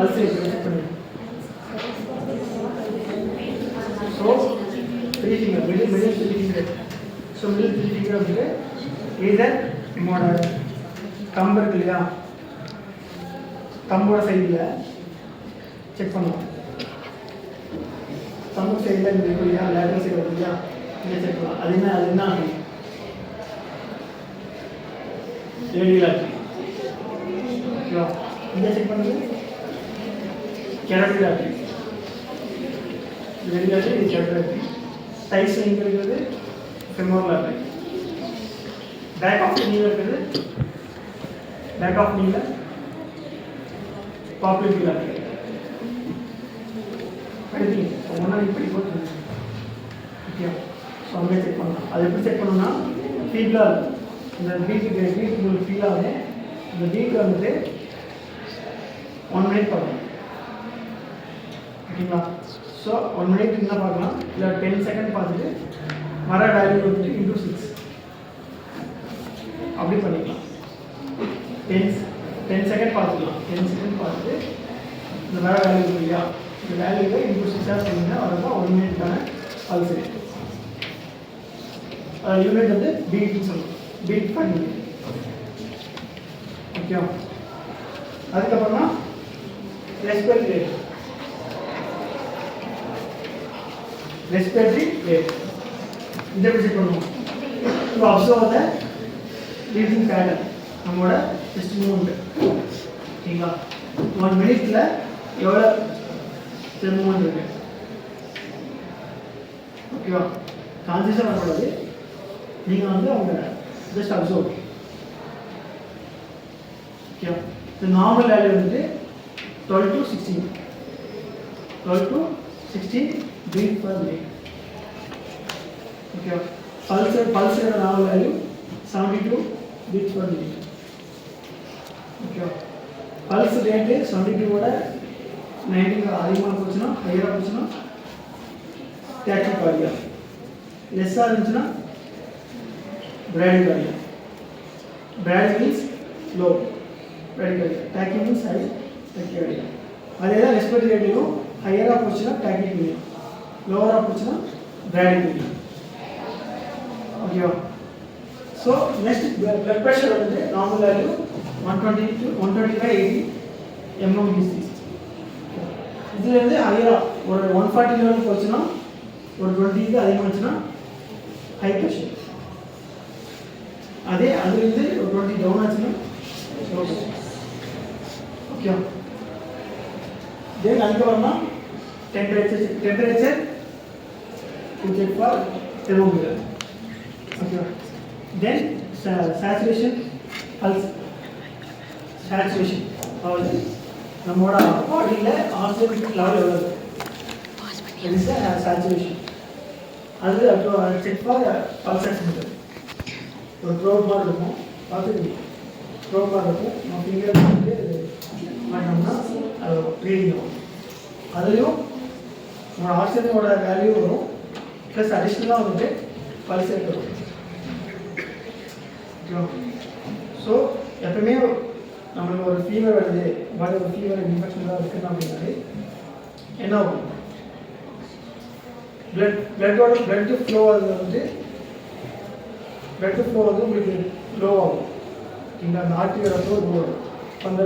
Pulse rate check பண்ணுங்க. So three finger middle three finger. So middle three finger வந்துட்டு இதர் நம்மளோட தம்பு இருக்கு இல்லையா, தம்போட சைடில் செக் பண்ணுவோம். தம்பு சைடில் இங்கே இருக்கு இல்லையா, லேட்டர் சைடு இருக்கு இல்லையா, இங்கே செக் பண்ணலாம். அது என்ன ரேடியல் ஆர்டரி. ஓகேவா? இங்கே செக் பண்ணுறது கேரட்டிட் ஆர்டரி. ரேடியல் ஆர்டரி, இது கேரட்டிட் ஆர்டரி. டைஸ் எங்கே இருக்கிறது? Femoral artery. பேக் ஆஃப் நீல இருக்குது, பேக் ஆஃப் நீல பாப்புலர் ஆர்டரி. படிப்பீங்க ஒன்றா இப்படி போட்டு. ஓகே, ஸோ அங்கே செக் பண்ணலாம். அது எப்படி செக் பண்ணணும்னா ஃபீட்லாக இருக்கும். இந்த வீக் உங்களுக்கு ஃபீல் ஆகும். இந்த வீக் வந்துட்டு 1 மினிட் பார்க்கணும். ஓகேங்களா? ஸோ 1 மினிட் என்ன பார்க்கலாம், இல்லை 10 செகண்ட் பார்த்துட்டு வர வேல்யூ வந்துட்டு இன்டூ 6 அப்படி பண்ணிக்கலாம். 10 செகண்ட் பார்த்துக்கலாம். 10 செகண்ட் பார்த்துட்டு இந்த வர வேல்யூ இருக்கு இல்லையா, இந்த வேல்யூவை இன்டூ 6 பண்ணிங்கன்னா அதுதான் 1 மினிட்கான பல்ஸ் ரேட். யூனிட் வந்து பீட்னு சொல்லுவோம். பீட் பண்ணி. ஓகே, அதுக்கப்புறமா ரெஸ்பிரேட்டரி ரேட். ரெஸ்பிரேட்டரி ரேட் இதை எப்படி செக் பண்ணுவோம்? To observe the breathing pattern, நம்மளோட செஸ்ட் மூவ்மெண்ட். ஓகேங்களா? 1 மினிட்ல எவ்வளோ மூவ்மெண்ட் இருக்கு. ஓகேவா? கான்சியஸாக வரக்கூடாது. நீங்கள் வந்து அவங்க ஜஸ்ட் அப்சர்வ். ஓகேவா? இந்த நார்மல் வேல்யூ வந்துட்டு 12 to 16 பீட் பர் மினிட். ஓகேவா? பல்ஸோட normal value 72 beats per minute. ஓகேவா? பல்ஸ் ரேட்டு 72ஓட 90 அதிகமாக போச்சுன்னா, ஹையராக போச்சுன்னா டேக்கிகார்டியா, லெஸ்ஸாக இருந்துச்சுன்னா bradycardia. Brady means low, bradycardia. Tachy means high, tachycardia. அதே தான் ரெஸ்பிரேட்டரி ரேட்லையும் ஹையராக போச்சுன்னா டாக்கிகார்டியா, லோவராக போச்சுன்னா bradycardia. ஓகேவா? ஸோ நெக்ஸ்ட் பிளட் ப்ரெஷர் வந்து நார்மல் வேல்யூ 120 to 125/80 mmHg. இதுலேருந்து ஹையராக ஒரு 140 லெவல் போச்சுன்னா, ஒரு 20க்கு அதிகமாக இருந்துச்சுன்னா ஹை ப்ரெஷர். அதே அதுலேருந்து ஒரு 20 டவுன் ஆச்சுன்னா ஸ்லோ ப்ரெஷர். ஓகே, தென் அதுக்கப்புறமா டெம்பரேச்சர் செக் ஃபார் தெர்மோமீட்டர். ஓகேவா? தென் சேச்சுரேஷன் பல்ஸ். சேச்சுரேஷன் அதாவது நம்மளோட பாடியில் ஆக்சிஜன் லெவல் எவ்வளோ இருக்குது, இஸ் சேச்சுரேஷன். அது அப்புறம் செக் ஃபார் பல்ஸ் ஆக்சிமீட்டர். ஒரு ப்ரோப் மாதிரி இருக்கும், பார்த்துக்கிங்க. ப்ரோப் மாதிரி இருக்கும், நம்ம ஃபிங்கர் வந்து பண்ணோம்னா அது ரீடிங் ஆகும். அதுலேயும் நம்ம ஆக்சிஜனோட வேல்யூ வரும், ப்ளஸ் அடிஷ்னலாக வந்துட்டு பல்ஸ் ரேட் வரும். ஸோ எப்பவுமே நம்மளுக்கு ஒரு ஃபீவர் வருது, பாடி ஒரு ஃபீவர் இன்ஃபெக்ஷன் தான் இருக்குன்னு அப்படின்னாலே என்ன ஆகும், பிளட் ஃப்ளோ வந்து உங்களுக்கு லோ ஆகும். இந்த ஆர்டியோட ஃப்ளோ லோ ஆகும். அந்த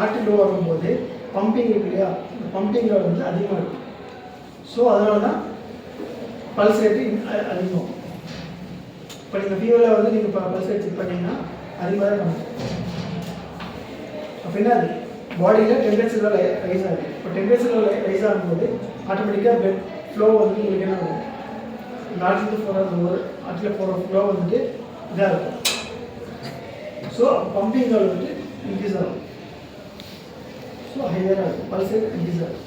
ஆர்டி லோ ஆகும்போது பம்பிங் இருக்கு இல்லையா, அந்த பம்பிங்கில் வந்து அதிகமாக இருக்கும். ஸோ அதனால தான் பல்ஸ் ரேட்டு அதிகமாகும். இப்போ நீங்கள் ஃபீவரில் வந்து நீங்கள் பல்ஸ் ரேட் செக் பண்ணிங்கன்னா அதிகமாக தான் கம்மி. அப்படின்னா அது பாடியில் டெம்பரேச்சர் ரைஸ் ஆகுது. இப்போ டெம்பரேச்சர் ரைஸ் ஆகும்போது ஆட்டோமேட்டிக்காக பிளட் ஃப்ளோ வந்து உங்களுக்கு என்ன ஆகும், இந்த ஆர்டியில் போகிற ஃப்ளோ வந்துட்டு இதாக இருக்கும். ஸோ பம்பிங் வந்துட்டு இன்க்ரீஸ் ஆகும். ஸோ ஹையராக இருக்கும், பல்ஸ் ரேட் இன்க்ரீஸ் ஆகும்.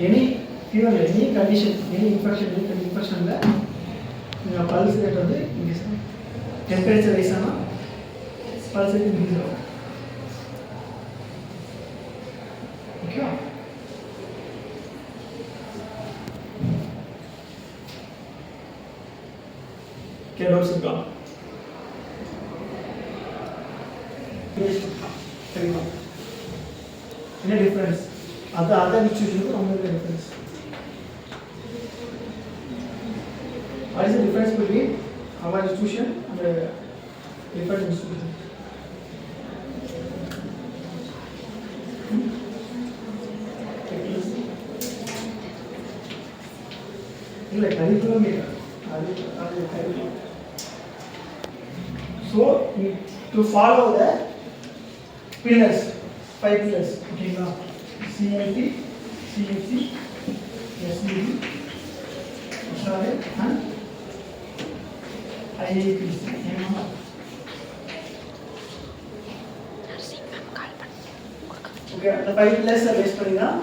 Any fever, any condition, any இன்ஃபெக்ஷனில் நீங்கள் பல்ஸ் ரேட் வந்து இன்க்ரீஸ் ஆகும். டெம்பரேச்சர் ரைஸ் ஆனால் பல்ஸ் ரேட் இன்க்ரீஸ் ஆகும். ஓகேவா? டவுட்ஸ் இருக்கா? சரிங்களா? என்ன டிஃப்ரென்ஸ் அது அதர் இன்ஸ்டிடியூஷனுக்கு நம்மளுக்கு difference. What is the difference between our institution and different institutions? இல்லை கரிக்குலம் இல்லை அது curriculum. So to follow the pillars, 5 pillars, ஓகேங்களா? CIT, CFC, SBD, SRA and IAPC. Okay, the 5 pillars are based பண்ணி தான்